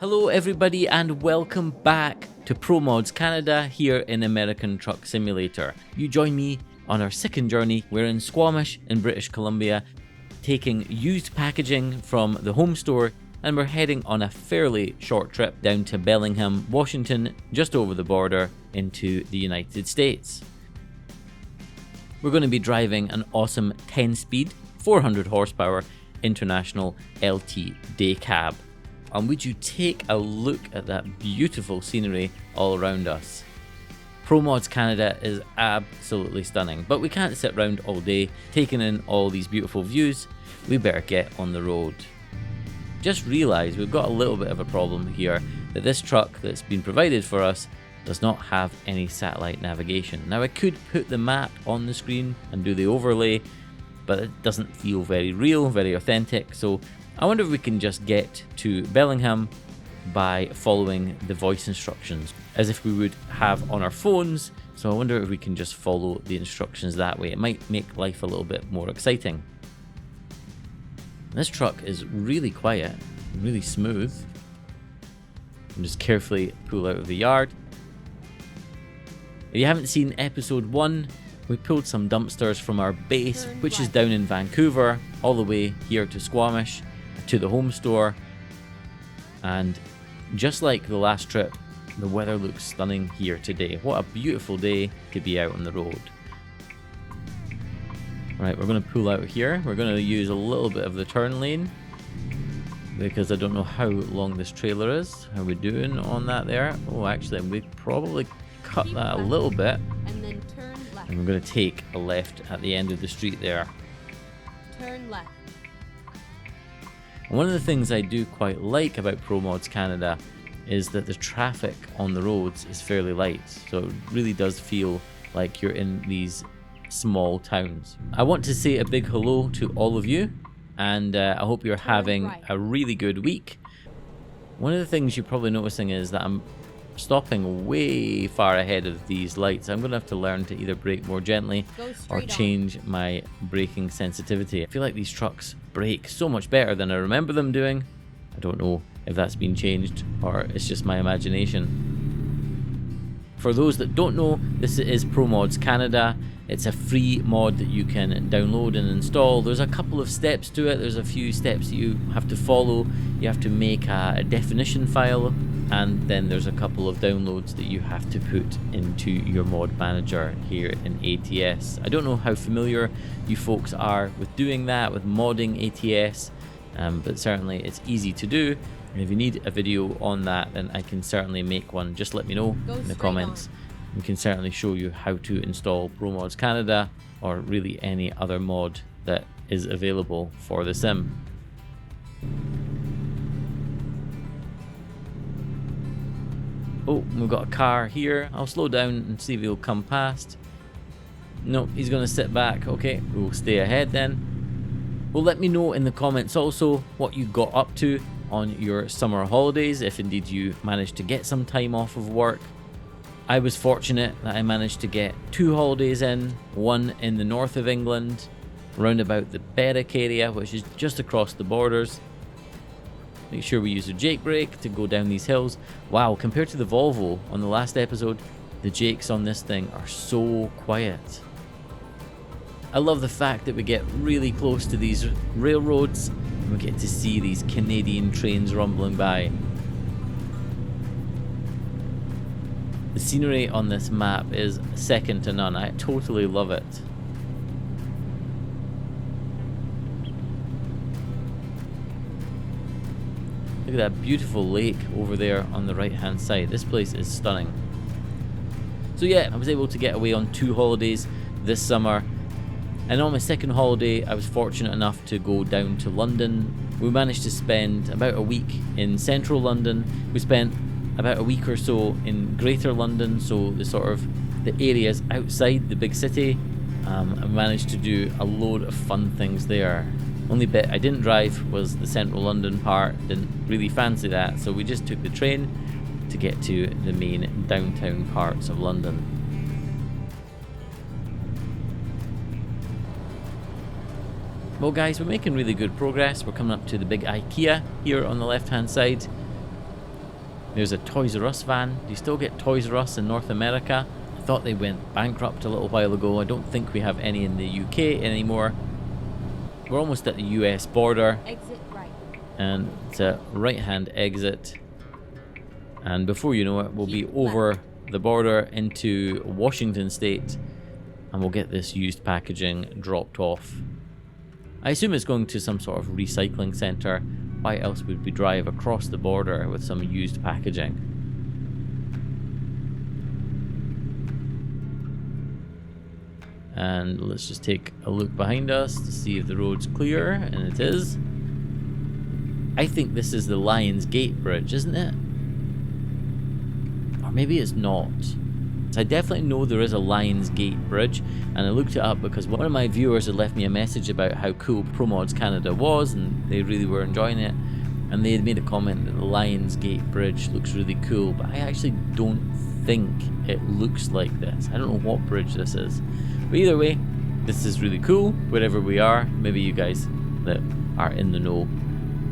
Hello everybody and welcome back to Promods Canada here in American Truck Simulator. You join me on our second journey. We're in Squamish in British Columbia, taking used packaging from the home store, and we're heading on a fairly short trip down to Bellingham, Washington, just over the border into the United States. We're going to be driving an awesome 10-speed, 400 horsepower International LT day cab. And would you take a look at that beautiful scenery all around us? Promods Canada is absolutely stunning, but we can't sit around all day taking in all these beautiful views. We better get on the road. Just realised we've got a little bit of a problem here, that this truck that's been provided for us does not have any satellite navigation. Now I could put the map on the screen and do the overlay, but it doesn't feel very real, very authentic, so I wonder if we can just get to Bellingham by following the voice instructions as if we would have on our phones. So I wonder if we can just follow the instructions that way. It might make life a little bit more exciting. This truck is really quiet, really smooth. And just carefully pull out of the yard. If you haven't seen episode 1, we pulled some dumpsters from our base, which is down in Vancouver, all the way here to Squamish, to the home store. And just like the last trip, the weather looks stunning here today. What a beautiful day to be out on the road. Right, we're going to pull out here. We're going to use a little bit of the turn lane because I don't know how long this trailer is. How are we doing on that there? Oh, actually, we probably cut that a little bit. And then turn left. And we're going to take a left at the end of the street there. Turn left. One of the things I do quite like about Promods Canada is that the traffic on the roads is fairly light, so it really does feel like you're in these small towns. I want to say a big hello to all of you, and I hope you're having a really good week. One of the things you're probably noticing is that I'm stopping way far ahead of these lights. I'm going to have to learn to either brake more gently or change my braking sensitivity. I feel like these trucks brake so much better than I remember them doing. I don't know if that's been changed or it's just my imagination. For those that don't know, this is Promods Canada. It's a free mod that you can download and install. There's a couple of steps to it. There's a few steps that you have to follow. You have to make a definition file, and then there's a couple of downloads that you have to put into your mod manager here in ATS. I don't know how familiar you folks are with doing that, with modding ATS, but certainly it's easy to do. And if you need a video on that, then I can certainly make one. Just let me know in the comments. We can certainly show you how to install Promods Canada or really any other mod that is available for the sim. Oh, we've got a car here. I'll slow down and see if he'll come past. No, he's going to sit back. Okay, we'll stay ahead then. Well, let me know in the comments also what you got up to on your summer holidays, if indeed you managed to get some time off of work. I was fortunate that I managed to get 2 holidays in, one in the north of England, round about the Berwick area, which is just across the borders. Make sure we use the Jake brake to go down these hills. Wow, compared to the Volvo on the last episode, the Jakes on this thing are so quiet. I love the fact that we get really close to these railroads and we get to see these Canadian trains rumbling by. The scenery on this map is second to none. I totally love it. Look at that beautiful lake over there on the right hand side. This place is stunning. So yeah, I was able to get away on 2 holidays this summer. And on my second holiday, I was fortunate enough to go down to London. We managed to spend about a week in central London. We spent about a week or so in Greater London, so the areas outside the big city. I managed to do a load of fun things there. Only bit I didn't drive was the central London part. Didn't really fancy that, so we just took the train to get to the main downtown parts of London. Well guys, we're making really good progress. We're coming up to the big IKEA here on the left hand side. There's a Toys R Us van. Do you still get Toys R Us in North America? I thought they went bankrupt a little while ago. I don't think we have any in the UK anymore. We're almost at the US border. Exit right. And it's a right-hand exit. And before you know it, we'll be over the border into Washington State. And we'll get this used packaging dropped off. I assume it's going to some sort of recycling centre. Why else would we drive across the border with some used packaging? And let's just take a look behind us to see if the road's clear, and it is. I think this is the Lions Gate Bridge, isn't it? Or maybe it's not. I definitely know there is a Lions Gate Bridge, and I looked it up because one of my viewers had left me a message about how cool Promods Canada was, and they really were enjoying it. And they had made a comment that the Lions Gate Bridge looks really cool, but I actually don't think it looks like this. I don't know what bridge this is. But either way, this is really cool, wherever we are. Maybe you guys that are in the know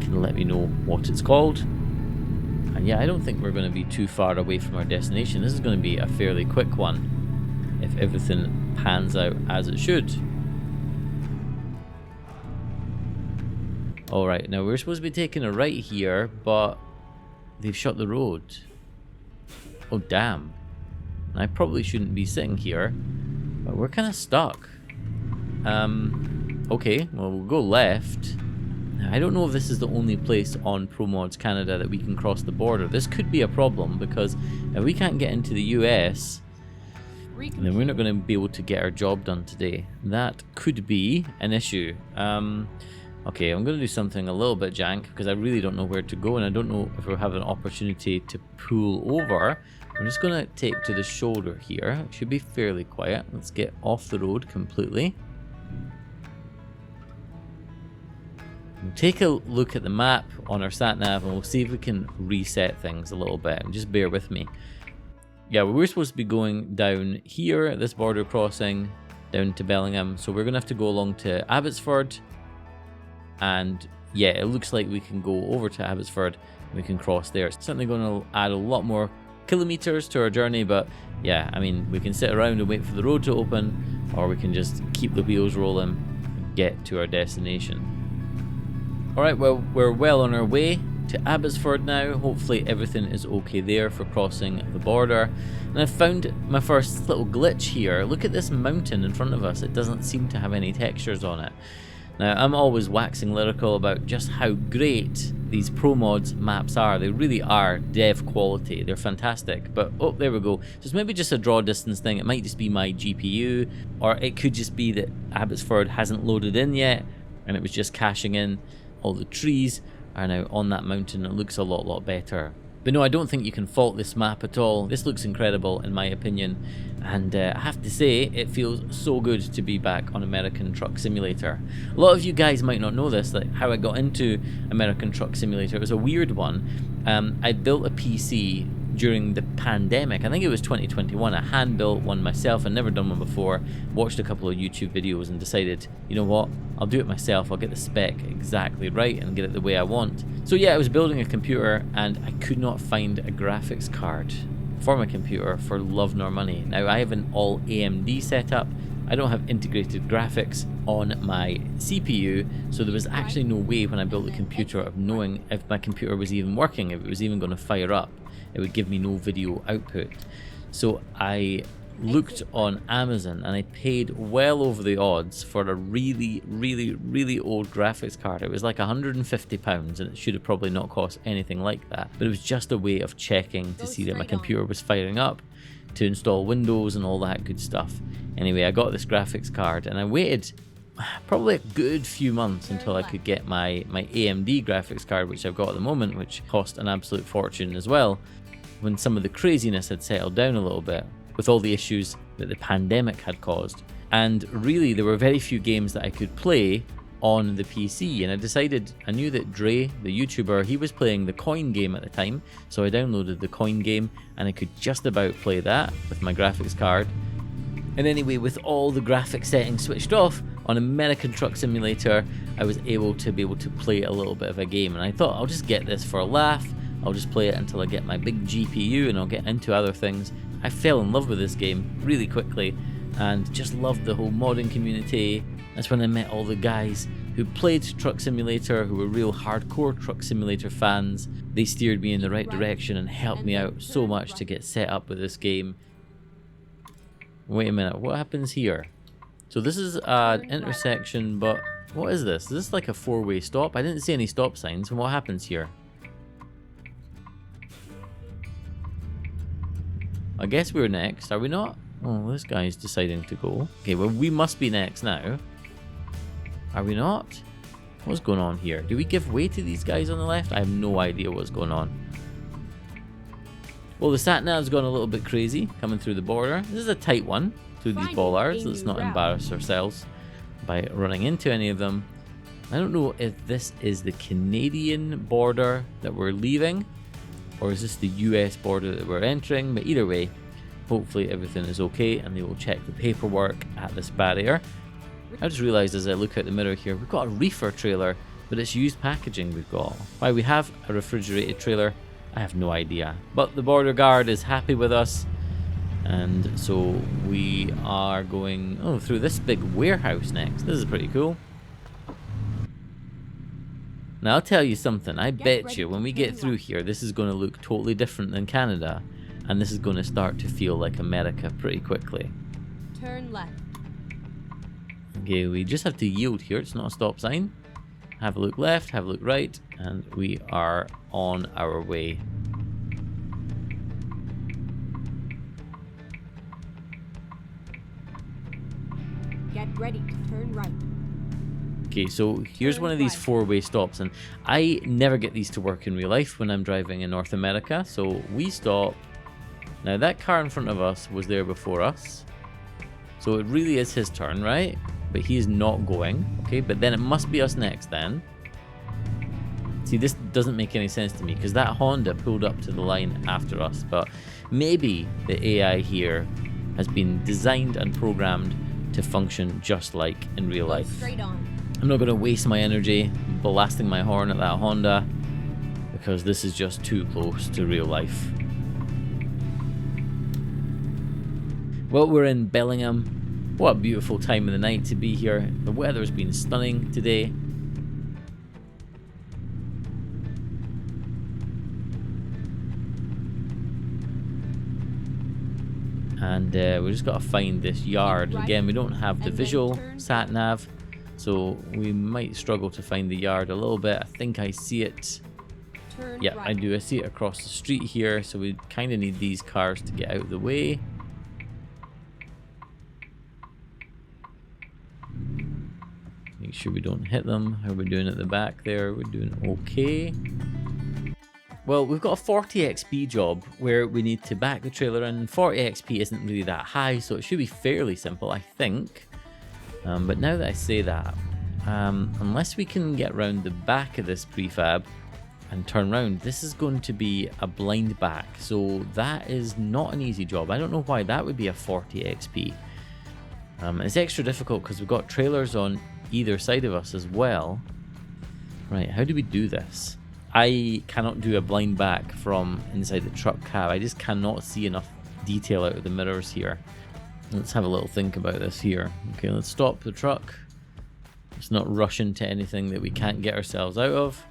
can let me know what it's called. And yeah, I don't think we're going to be too far away from our destination. This is going to be a fairly quick one, if everything pans out as it should. Alright, now we're supposed to be taking a right here, but they've shut the road. Oh damn. I probably shouldn't be sitting here, but we're kind of stuck. Okay, well we'll go left. Now, I don't know if this is the only place on Promods Canada that we can cross the border. This could be a problem, because if we can't get into the US, then we're not going to be able to get our job done today. That could be an issue. Okay, I'm going to do something a little bit jank, because I really don't know where to go, and I don't know if we'll have an opportunity to pull over. I'm just going to take to the shoulder here. It should be fairly quiet. Let's get off the road completely. We'll take a look at the map on our sat-nav, and we'll see if we can reset things a little bit. And just bear with me. Yeah, we were supposed to be going down here at this border crossing, down to Bellingham. So we're going to have to go along to Abbotsford. And yeah, it looks like we can go over to Abbotsford. We can cross there. It's certainly going to add a lot more kilometers to our journey, but yeah, I mean, we can sit around and wait for the road to open, or we can just keep the wheels rolling and get to our destination. Alright, well, we're well on our way to Abbotsford now. Hopefully everything is okay there for crossing the border. And I've found my first little glitch here. Look at this mountain in front of us. It doesn't seem to have any textures on it. Now, I'm always waxing lyrical about just how great these Promods maps are. They really are dev quality. They're fantastic. But, oh, there we go. So it's maybe just a draw distance thing. It might just be my GPU, or it could just be that Abbotsford hasn't loaded in yet, and it was just caching in. All the trees are now on that mountain. It looks a lot better. But no, I don't think you can fault this map at all. This looks incredible in my opinion, and I have to say it feels so good to be back on American Truck Simulator. A lot of you guys might not know this, like how I got into American Truck Simulator. It was a weird one. I built a PC during the pandemic. I think it was 2021. I hand built one myself. I'd never done one before. Watched a couple of YouTube videos and decided, you know what, I'll do it myself. I'll get the spec exactly right and get it the way I want. So yeah, I was building a computer and I could not find a graphics card for my computer for love nor money. Now I have an all AMD setup. I don't have integrated graphics on my CPU, so there was actually no way when I built the computer of knowing if my computer was even working, if it was even going to fire up. It would give me no video output. So I looked on Amazon and I paid well over the odds for a really old graphics card. It was like £150 and it should have probably not cost anything like that. But it was just a way of checking to see that my computer was firing up, to install Windows and all that good stuff. Anyway, I got this graphics card and I waited probably a good few months until I could get my AMD graphics card, which I've got at the moment, which cost an absolute fortune as well, when some of the craziness had settled down a little bit with all the issues that the pandemic had caused. And really there were very few games that I could play on the PC, and I decided, I knew that Dre, the YouTuber, he was playing the coin game at the time, so I downloaded the coin game and I could just about play that with my graphics card. And anyway, with all the graphic settings switched off on American Truck Simulator, I was able to play a little bit of a game, and I thought I'll just get this for a laugh. I'll just play it until I get my big GPU and I'll get into other things. I fell in love with this game really quickly and just loved the whole modding community. That's when I met all the guys who played Truck Simulator, who were real hardcore Truck Simulator fans. They steered me in the right direction and helped me out so much to get set up with this game. Wait a minute, what happens here? So this is an intersection, but what is this? Is this like a four-way stop? I didn't see any stop signs. What happens here? I guess we're next, are we not? Oh, this guy's deciding to go. Okay, well, we must be next now. Are we not? What's going on here? Do we give way to these guys on the left? I have no idea what's going on. Well, the sat-nav's gone a little bit crazy coming through the border. This is a tight one through these bollards. Let's not embarrass ourselves by running into any of them. I don't know if this is the Canadian border that we're leaving, or is this the US border that we're entering, but either way, hopefully everything is okay and they will check the paperwork at this barrier. I just realised as I look out the mirror here, we've got a reefer trailer, but it's used packaging we've got. Why we have a refrigerated trailer, I have no idea. But the border guard is happy with us, and so we are going through this big warehouse next. This is pretty cool. Now I'll tell you something, I bet you when we get through here, this is going to look totally different than Canada, and this is going to start to feel like America pretty quickly. Turn left. Okay, we just have to yield here, it's not a stop sign. Have a look left, have a look right, and we are on our way. Get ready to turn right. Okay, so here's one of these four-way stops, and I never get these to work in real life when I'm driving in North America, so we stop. Now that car in front of us was there before us, so it really is his turn, right? But he is not going, okay, but then it must be us next then. See, this doesn't make any sense to me because that Honda pulled up to the line after us, but maybe the AI here has been designed and programmed to function just like in real life. Straight on. I'm not going to waste my energy blasting my horn at that Honda because this is just too close to real life. Well, we're in Bellingham. What a beautiful time of the night to be here. The weather's been stunning today. And we just got to find this yard. Again, we don't have the visual sat-nav, so we might struggle to find the yard a little bit. I think I see it. Yeah, I do. I see it across the street here, so we kind of need these cars to get out of the way. Make sure we don't hit them. How are we doing at the back there? We're doing okay. Well, we've got a 40 XP job where we need to back the trailer in. 40 XP isn't really that high, so it should be fairly simple, I think. But now that I say that, unless we can get around the back of this prefab and turn around, this is going to be a blind back. So that is not an easy job. I don't know why that would be a 40 XP. It's extra difficult because we've got trailers on either side of us as well. Right, how do we do this? I cannot do a blind back from inside the truck cab. I just cannot see enough detail out of the mirrors here. Let's have a little think about this here. Okay, let's stop the truck. Let's not rush into anything that we can't get ourselves out of.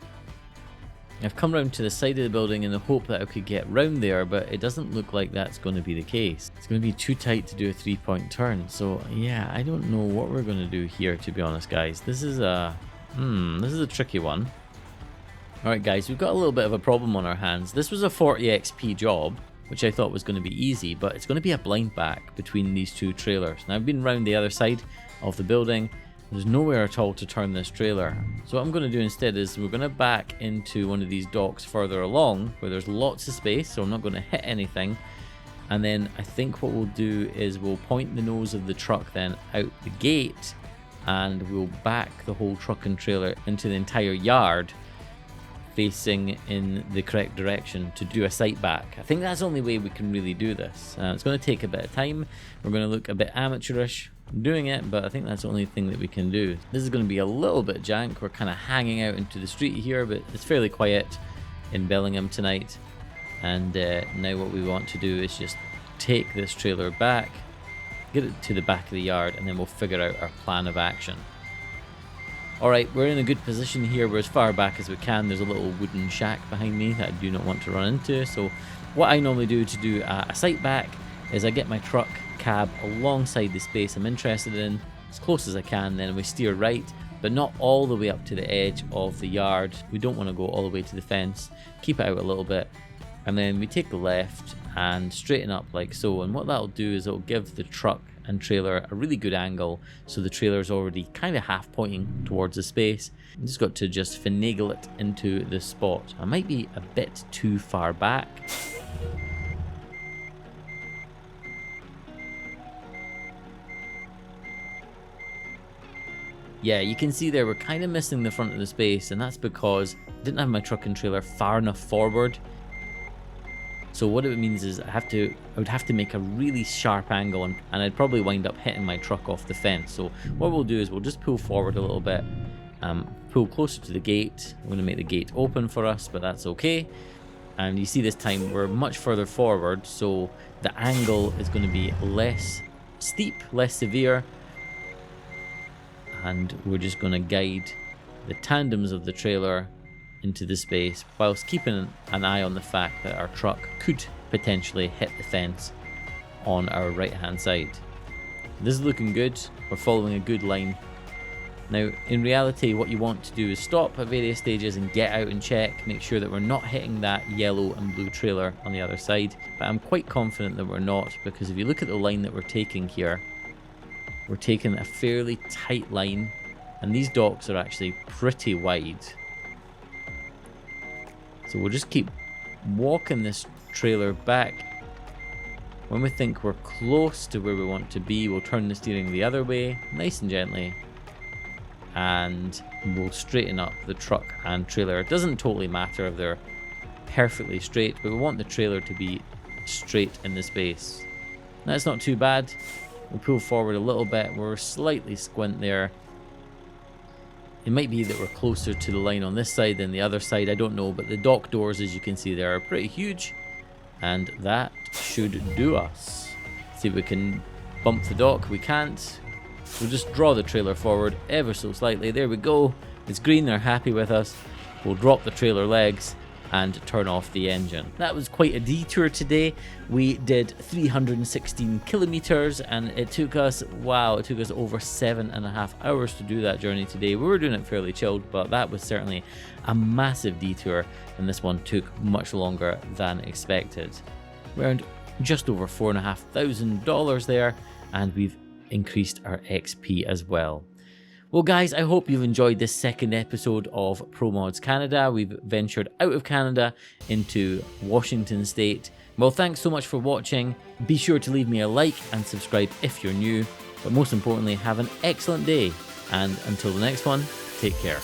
I've come round to the side of the building in the hope that I could get round there, but it doesn't look like that's going to be the case. It's going to be too tight to do a 3-point turn. So yeah, I don't know what we're going to do here, to be honest, guys. This is a tricky one. Alright guys, we've got a little bit of a problem on our hands. This was a 40 XP job, which I thought was going to be easy, but it's going to be a blind back between these two trailers. Now I've been round the other side of the building. There's nowhere at all to turn this trailer. So what I'm going to do instead is we're going to back into one of these docks further along where there's lots of space, so I'm not going to hit anything. And then I think what we'll do is we'll point the nose of the truck then out the gate, and we'll back the whole truck and trailer into the entire yard facing in the correct direction to do a sight back. I think that's the only way we can really do this. It's going to take a bit of time. We're going to look a bit amateurish doing it, but I think that's the only thing that we can do. This is going to be a little bit jank. We're kind of hanging out into the street here, but it's fairly quiet. in Bellingham tonight. And now what we want to do is just take this trailer back, get it to the back of the yard, and then we'll figure out our plan of action. Alright, we're in a good position here. We're as far back as we can. There's a little wooden shack behind me that I do not want to run into. So what I normally do to do a sight back is I get my truck cab alongside the space I'm interested in, as close as I can, then we steer right, but not all the way up to the edge of the yard. We don't want to go all the way to the fence. Keep it out a little bit. And then we take the left and straighten up like so. And what that'll do is it'll give the truck and trailer a really good angle, so the trailer's already kind of half pointing towards the space. You just got to just finagle it into the spot. I might be a bit too far back. Yeah, you can see there we're kind of missing the front of the space, and that's because I didn't have my truck and trailer far enough forward. So what it means is I would have to make a really sharp angle, and I'd probably wind up hitting my truck off the fence. So what we'll do is we'll just pull forward a little bit, pull closer to the gate. I'm going to make the gate open for us, but that's okay. And you see this time we're much further forward, so the angle is going to be less steep, less severe. And we're just going to guide the tandems of the trailer into the space whilst keeping an eye on the fact that our truck could potentially hit the fence on our right hand side. This is looking good. We're following a good line. Now in reality what you want to do is stop at various stages and get out and check, make sure that we're not hitting that yellow and blue trailer on the other side, but I'm quite confident that we're not, because if you look at the line that we're taking here, we're taking a fairly tight line, and these docks are actually pretty wide. So we'll just keep walking this trailer back. When we think we're close to where we want to be, we'll turn the steering the other way, nice and gently, and we'll straighten up the truck and trailer. It doesn't totally matter if they're perfectly straight, but we want the trailer to be straight in the space. That's not too bad. We'll pull forward a little bit. We're slightly squint there. It might be that we're closer to the line on this side than the other side, I don't know, but the dock doors, as you can see there, are pretty huge, and that should do us. See if we can bump the dock. We can't. We'll just draw the trailer forward ever so slightly. There we go. It's green, they're happy with us. We'll drop the trailer legs and turn off the engine. That was quite a detour today. We did 316 kilometers, and it took us, wow, it took us over 7.5 hours to do that journey today. We were doing it fairly chilled, but that was certainly a massive detour, and this one took much longer than expected. We earned just over $4,500 there, and we've increased our XP as well. Well guys, I hope you've enjoyed this second episode of ProMods Canada. We've ventured out of Canada into Washington State. Well, thanks so much for watching. Be sure to leave me a like and subscribe if you're new. But most importantly, have an excellent day. And until the next one, take care.